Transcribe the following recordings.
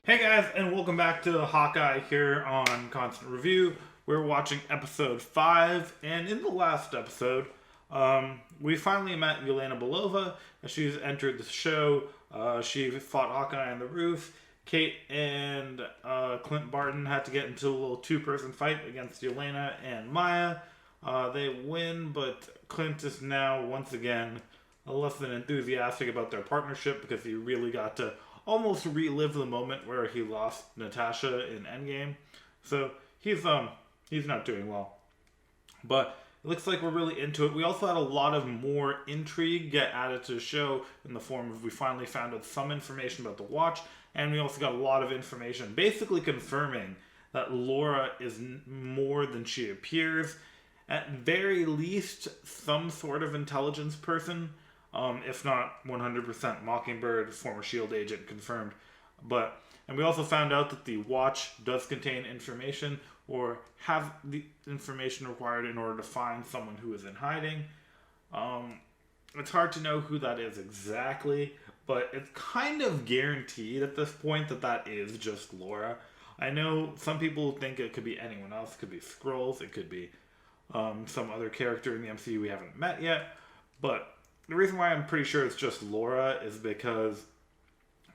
Hey guys, and welcome back to Hawkeye here on Constant Review. We're watching episode 5, and in the last episode, we finally met Yelena Belova as she's entered the show. She fought Hawkeye on the roof. Kate and Clint Barton had to get into a little two-person fight against Yelena and Maya. They win, but Clint is now, once again, less than enthusiastic about their partnership because he really got to almost relive the moment where he lost Natasha in Endgame. So he's not doing well. But it looks like we're really into it. We also had a lot of more intrigue get added to the show in the form of we finally found out some information about the Watch, and we also got a lot of information basically confirming that Laura is more than she appears. At very least, some sort of intelligence person. If not 100% Mockingbird, former S.H.I.E.L.D. agent confirmed. And we also found out that the Watch does contain information or have the information required in order to find someone who is in hiding. It's hard to know who that is exactly, but it's kind of guaranteed at this point that that is just Laura. I know some people think it could be anyone else. It could be Skrulls. It could be some other character in the MCU we haven't met yet. But the reason why I'm pretty sure it's just Laura is because,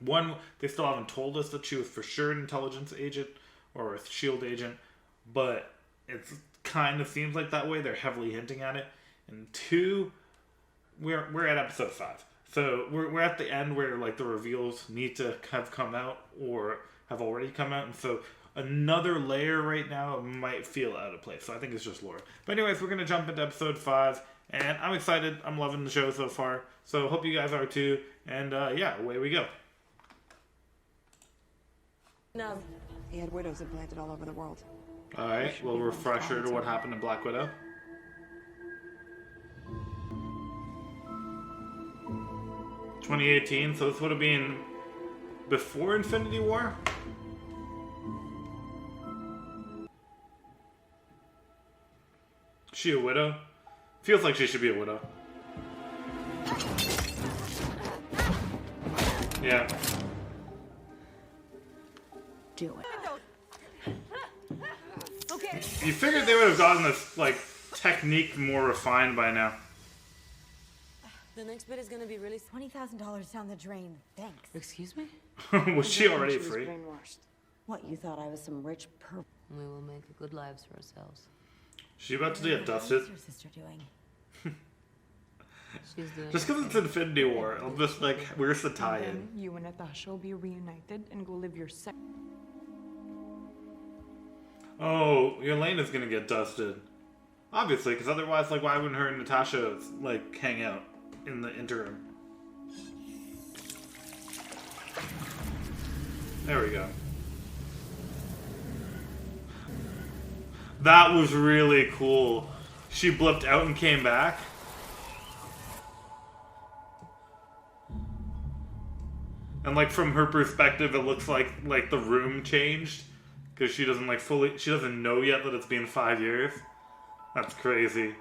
one, they still haven't told us that she was for sure an intelligence agent or a S.H.I.E.L.D. agent, but it kind of seems like that way. They're heavily hinting at it. And two, we're at episode 5. So we're at the end where like the reveals need to have come out or have already come out. And so another layer right now might feel out of place. So I think it's just Laura. But anyways, we're going to jump into episode 5. And I'm excited. I'm loving the show so far. So hope you guys are too. And yeah, away we go. No. He had widows implanted all over the world. Alright, little refresher to what happened to Black Widow. (2018), so this would have been before Infinity War? She a widow? Feels like she should be a widow. Yeah. Do it. Okay. You figured they would have gotten this, like, technique more refined by now. The next bit is gonna be really $20,000 down the drain. Thanks. Excuse me? Was she already free? What, you thought I was some rich perp? We will make good lives for ourselves. She about to get dusted? What's your sister doing? She's doing Just because it's Infinity War, I'm just like, where's the tie-in? Then you and Natasha will be reunited and go live your Oh, Yelena's gonna get dusted. Obviously, because otherwise, like, why wouldn't her and Natasha, like, hang out in the interim? There we go. That was really cool. She blipped out and came back. And like from her perspective, it looks like the room changed because she doesn't she doesn't know yet that it's been 5 years. That's crazy.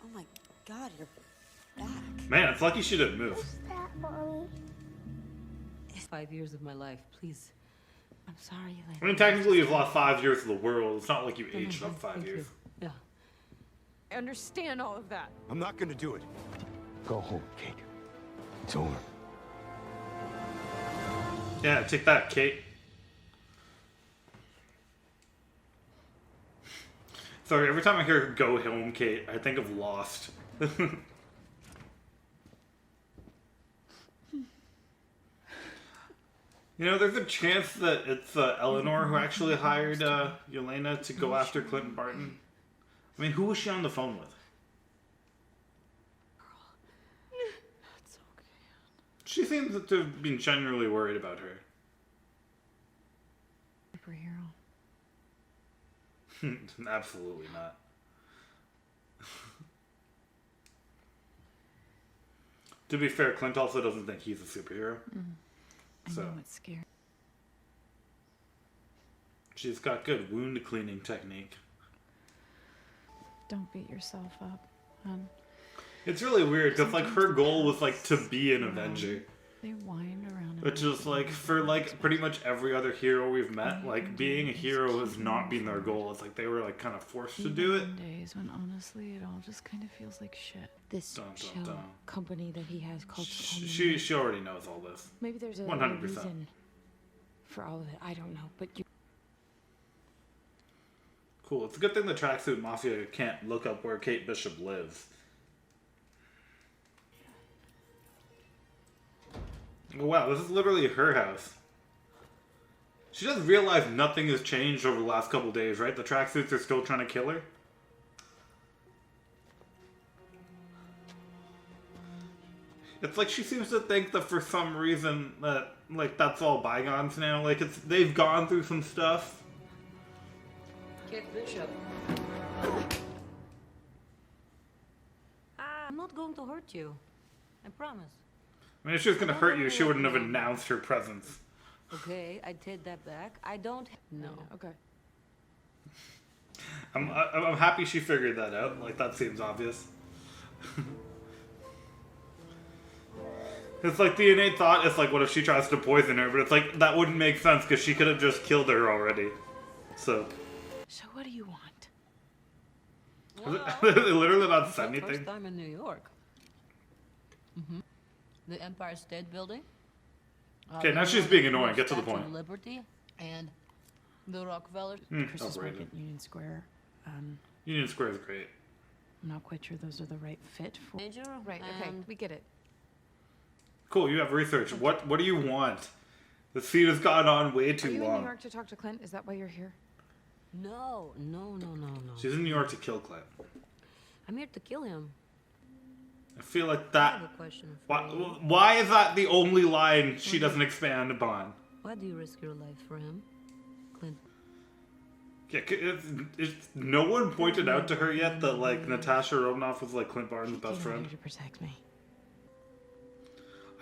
Oh my god, you're back. Man, it's lucky she didn't move. 5 years of my life, please. I'm sorry, I mean, technically you've lost 5 years of the world. It's not like you aged up 5 Thank years. you. Yeah. I understand all of that. I'm not gonna do it. Go home, Kate. It's over. Yeah, take that, Kate. Sorry, every time I hear "Go home, Kate," I think of Lost. You know, there's a chance that it's Eleanor who actually hired Yelena to go after Clint Barton. I mean, who was she on the phone with? It's okay. She seems to have been genuinely worried about her. Superhero. Absolutely not. To be fair, Clint also doesn't think he's a superhero. I So. know it's scary. She's got good wound cleaning technique. Don't beat yourself up, hon. It's really weird because like her goal was like to be an Avenger, They whined around. Which is like, for like pretty much every other hero we've met, like being a hero has not been their goal. It's like they were like kind of forced to do it. Some days when honestly it all just kind of feels like shit. This Dun, dun, shell dun. company that he has called She already knows all this. maybe there's a 100%. reason for all of it. I don't know, but you. Cool. It's a good thing the Tracksuit Mafia can't look up where Kate Bishop lives. Wow, this is literally her house. She does realize nothing has changed over the last couple days, right? The tracksuits are still trying to kill her. It's like she seems to think that for some reason that like that's all bygones now. Like they've gone through some stuff. Kate Bishop. I'm not going to hurt you. I promise. I mean, if she was gonna hurt you, she wouldn't have announced her presence. Okay, I take that back. I don't. No. Okay. I'm happy she figured that out. Like that seems obvious. It's like the innate thought. It's like, what if she tries to poison her? But it's like that wouldn't make sense because she could have just killed her already. So. So what do you want? They literally not said First anything. time in New York. The Empire State Building. Okay, now she's being annoying. Get to the Statue point. of Liberty and the Rockefeller. Christmas overrated. market in Union Square. Union Square is great. I'm not quite sure those are the right fit for. Major. Right. Okay. and We get it. Cool, you have research. What do you want? The scene has gone on way Are too you in long. New York to talk to Clint? Is that why you're here? No. She's in New York to kill Clint. I'm here to kill him. I feel like I have that. a question for you. Why is that the only line she doesn't expand upon? Why do you risk your life for him, Clint? Yeah, it's no one pointed out to her yet that like Natasha Romanoff was like Clint Barton's best You're friend. here to protect me.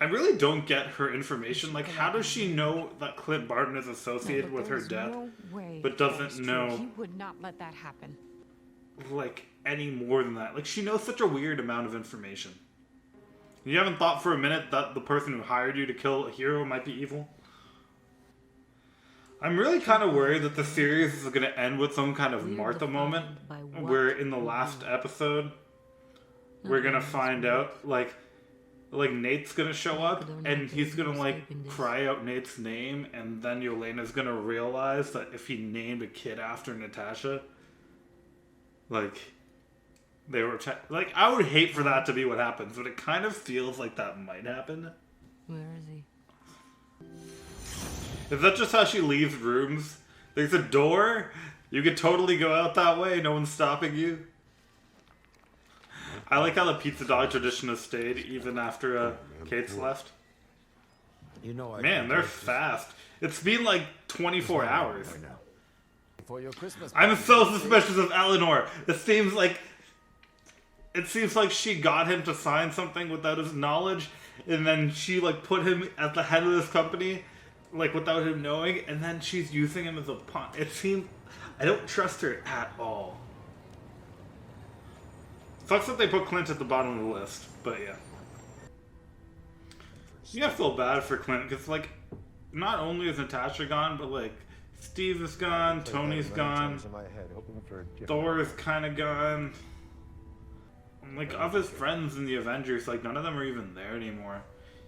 I really don't get her information. Like, how does she know that Clint Barton is associated with her There's death, no way but that doesn't is true. know He would not let that happen. like any more than that? Like, she knows such a weird amount of information. You haven't thought for a minute that the person who hired you to kill a hero might be evil? I'm really kind of worried that the series is going to end with some kind of We're Martha defined moment, by what where in the we last do. episode, we're going to find out, like Nate's going to show up, and he's going to, like, cry out Nate's name, and then Yelena's going to realize that if he named a kid after Natasha, like, they were... like, I would hate for that to be what happens, but it kind of feels like that might happen. Where is he? Is that just how she leaves rooms? There's a door. You could totally go out that way. No one's stopping you. I like how the pizza dog tradition has stayed even after Kate's left. You know, Man, they're fast. It's been like 24 hours. Right now. For your Christmas I'm party, so suspicious of Eleanor. It seems like she got him to sign something without his knowledge, and then she like put him at the head of this company, like without him knowing, and then she's using him as a pawn. It seems I don't trust her at all. Sucks that they put Clint at the bottom of the list, but yeah. You gotta feel bad for Clint, because like, not only is Natasha gone, but like, Steve is gone, Tony's gone, Thor is kinda gone. Like, of his friends in the Avengers, like, none of them are even there anymore.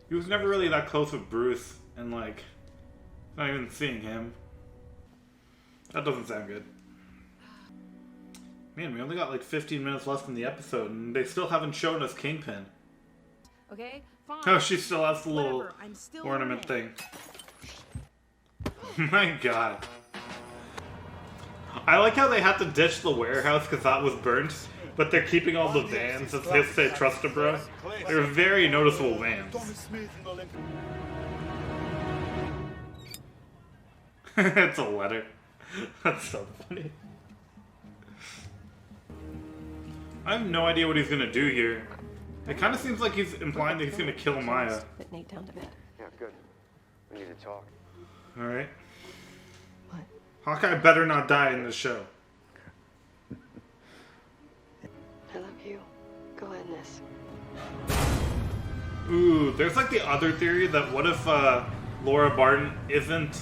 He was never really that close with Bruce, and like, not even seeing him. That doesn't sound good. Man, we only got like 15 minutes left in the episode, and they still haven't shown us Kingpin. Okay, fine. Oh, she still has the little Whatever, I'm still ornament in it. thing. My god. I like how they had to ditch the warehouse because that was burnt, but they're keeping all the vans that they say trust a bro. They're very noticeable vans. It's a letter. That's so funny. I have no idea what he's gonna do here. It kind of seems like he's implying that he's gonna kill Maya. Put Nate down to bed. Yeah, good. We need to talk. Alright. What? Hawkeye better not die in this show. I love you. Go end this. Ooh, there's like the other theory that what if Laura Barton isn't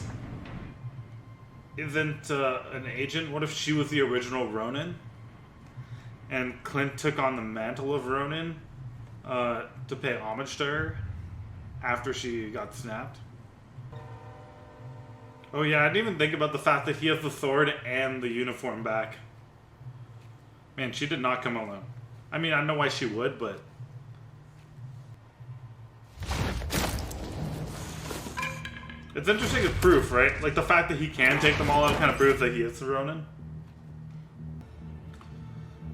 an agent? What if she was the original Ronin, and Clint took on the mantle of Ronin to pay homage to her after she got snapped? Oh yeah, I didn't even think about the fact that he has the sword and the uniform back. Man, she did not come alone. I mean, I know why she would, but... It's interesting as proof, right? Like, the fact that he can take them all out kind of proves that he is the Ronin.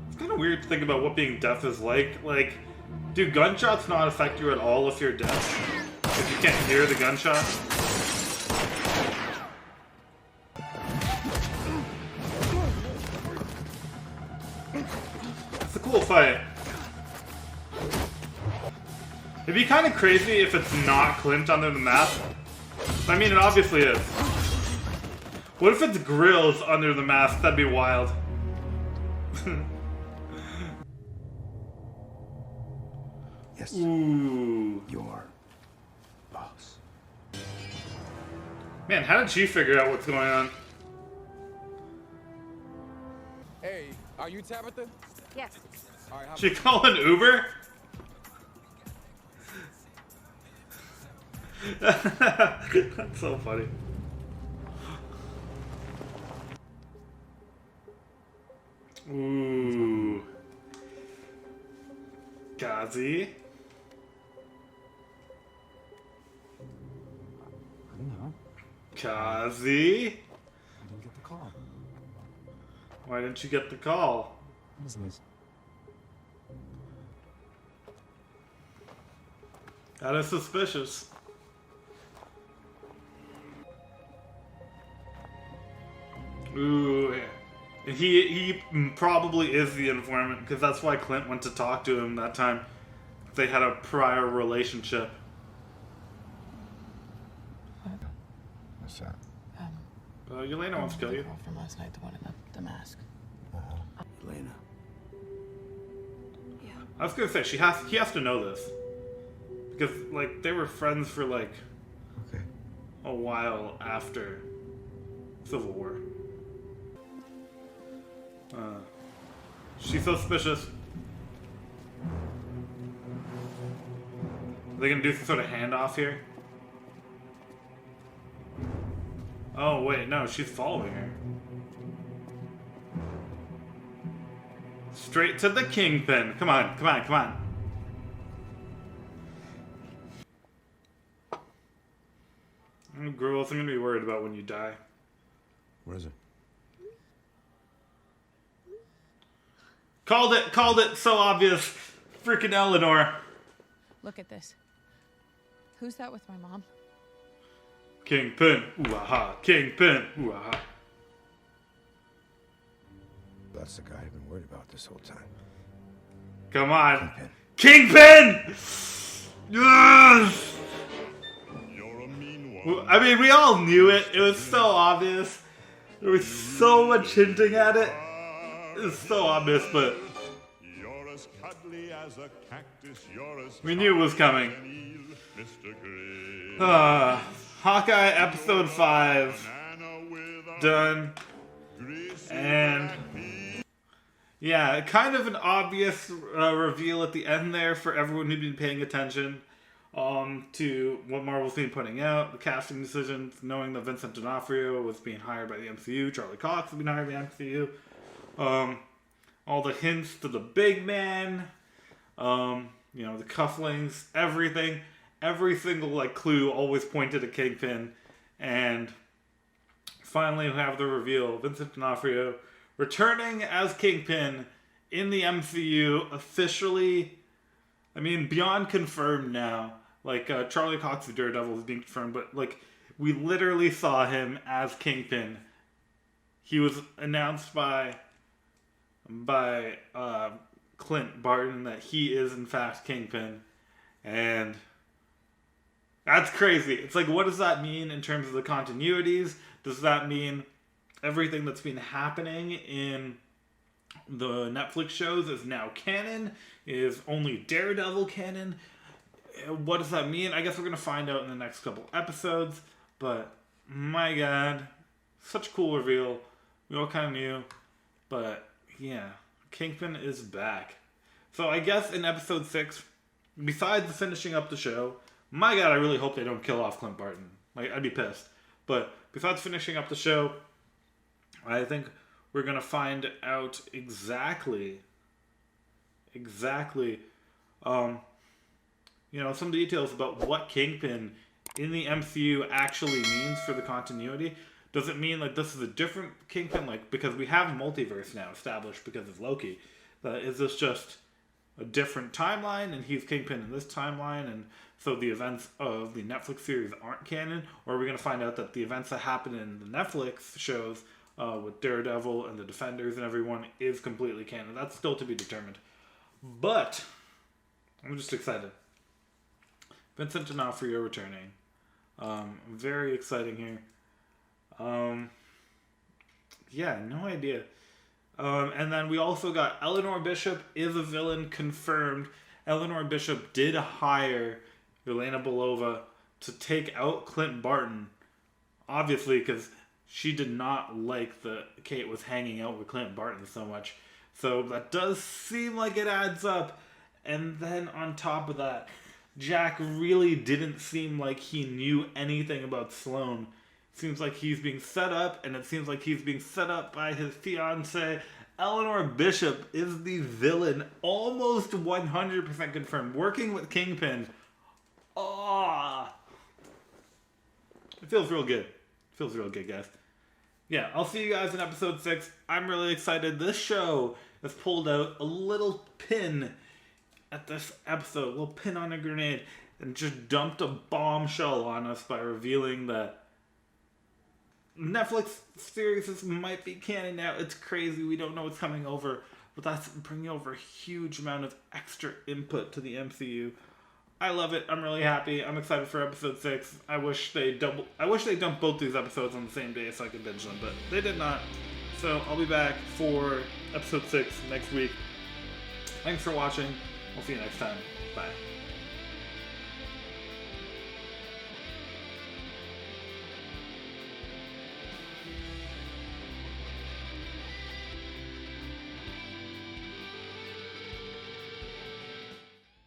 It's kind of weird to think about what being deaf is like. Like, do gunshots not affect you at all if you're deaf? If you can't hear the gunshot? It's a cool fight. It'd be kind of crazy if it's not Clint under the mask. I mean, it obviously is. What if it's Grills under the mask? That'd be wild. Yes. Ooh. Your boss. Man, how did she figure out what's going on? Hey, are you Tabitha? Yes. All right, She called an Uber? That's so funny. Ooh. Gazi. No, Kazi. I didn't get the call. Why didn't you get the call? Business. That is suspicious. Ooh, and he probably is the informant because that's why Clint went to talk to him that time. They had a prior relationship. What's that? Elena wants to kill you. Girl from last night, the one in the mask. Elena. I was gonna say he has to know this because like they were friends for like Okay. a while after Civil War. She's suspicious. Are they gonna do some sort of handoff here? Oh wait, no, she's following her. Straight to the kingpin. Come on, come on, come on. Girls, I'm gonna be worried about when you die. Where is it? Called it, so obvious. Freaking Eleanor. Look at this. Who's that with my mom? Kingpin, ooh aha, Kingpin, ooh aha. That's the guy I've been worried about this whole time. Come on. Kingpin. Kingpin! Yes! I mean, we all knew it. It was so obvious. There was so much hinting at it. It was so obvious, but we knew it was coming. Hawkeye episode 5 done, and yeah, kind of an obvious reveal at the end there for everyone who'd been paying attention to what Marvel's been putting out, the casting decisions, knowing that Vincent D'Onofrio was being hired by the MCU, Charlie Cox was being hired by the MCU, all the hints to the big man, the cufflinks, everything. Every single like clue always pointed at Kingpin, and finally we have the reveal: Vincent D'Onofrio returning as Kingpin in the MCU officially. I mean, beyond confirmed now. Like Charlie Cox the Daredevil is being confirmed, but like we literally saw him as Kingpin. He was announced by Clint Barton that he is in fact Kingpin, and that's crazy. It's like, what does that mean in terms of the continuities? Does that mean everything that's been happening in the Netflix shows is now canon? Is only Daredevil canon? what does that mean? I guess we're going to find out in the next couple episodes. But, my God, such a cool reveal. We all kind of knew. But, yeah, Kingpin is back. So I guess in episode 6, besides finishing up the show, my God, I really hope they don't kill off Clint Barton. Like, I'd be pissed. But besides finishing up the show, I think we're going to find out exactly, some details about what Kingpin in the MCU actually means for the continuity. Does it mean like this is a different Kingpin, like because we have a multiverse now established because of Loki? Is this just a different timeline and he's Kingpin in this timeline, and so the events of the Netflix series aren't canon? Or are we going to find out that the events that happen in the Netflix shows with Daredevil and the Defenders and everyone is completely canon? That's still to be determined. But I'm just excited. Vincent D'Onofrio returning. Very exciting here. Yeah, no idea. And then we also got Eleanor Bishop is a villain confirmed. Eleanor Bishop did hire Yelena Belova to take out Clint Barton. Obviously, because she did not like that Kate was hanging out with Clint Barton so much. So that does seem like it adds up. And then on top of that, Jack really didn't seem like he knew anything about Sloane. Seems like he's being set up, and it seems like he's being set up by his fiancée. Eleanor Bishop is the villain, almost 100% confirmed, working with Kingpin. It feels real good. Feels real good, guys. Yeah, I'll see you guys in episode 6. I'm really excited. This show has pulled out a little pin at this episode, a little pin on a grenade, and just dumped a bombshell on us by revealing that Netflix series might be canon now. It's crazy. We don't know what's coming over, but that's bringing over a huge amount of extra input to the MCU. I love it. I'm really happy. I'm excited for episode 6. I wish they dumped both these episodes on the same day so I could binge them, but they did not. So I'll be back for episode 6 next week. Thanks for watching. We'll see you next time. Bye.